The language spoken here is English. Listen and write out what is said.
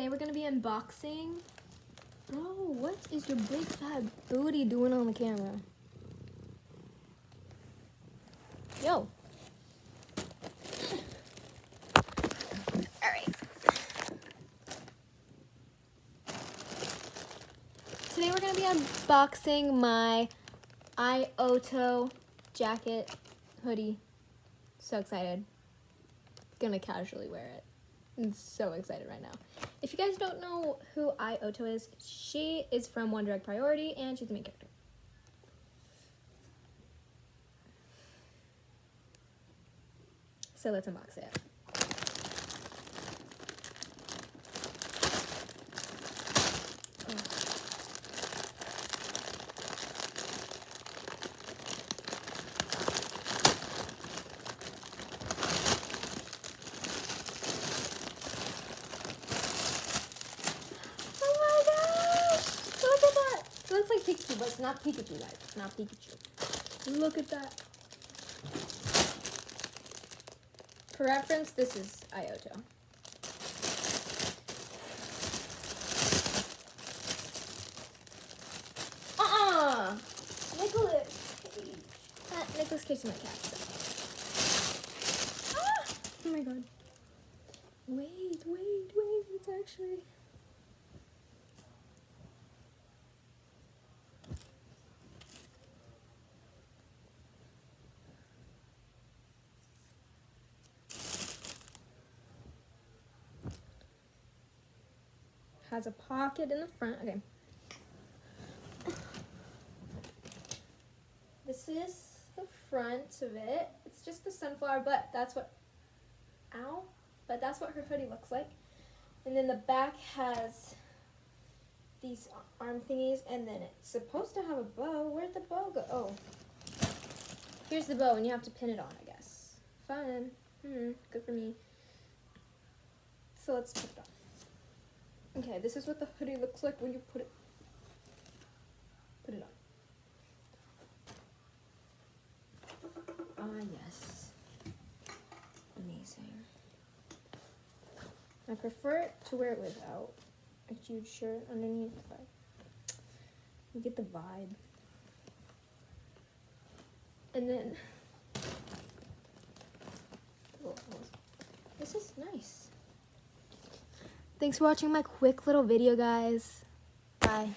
Today we're gonna be unboxing. Bro, what is your big fat booty doing on the camera? Yo. Alright. Today we're gonna be unboxing my Ai Ohto jacket, hoodie. So excited. Gonna casually wear it. I'm so excited right now. If you guys don't know who Ai Ohto is, she is from One Direct Priority and she's the main character. So let's unbox it. It looks like Pikachu, but it's not Pikachu, guys. It's not Pikachu. Look at that. For reference, this is Ai Ohto. Nicholas Cage. Nicholas Cage is my cat. So. Oh my god. Wait. It's actually... has a pocket in the front. Okay. This is the front of it. It's just the sunflower, but that's what... Ow. But that's what her hoodie looks like. And then the back has these arm thingies, and then it's supposed to have a bow. Where'd the bow go? Oh. Here's the bow, and you have to pin it on, I guess. Fun. Good for me. So let's put it on. Okay, this is what the hoodie looks like when you put it on. Ah, yes. Amazing. I prefer to wear it without a huge shirt underneath, but you get the vibe. And then, this is nice. Thanks for watching my quick little video, guys. Bye.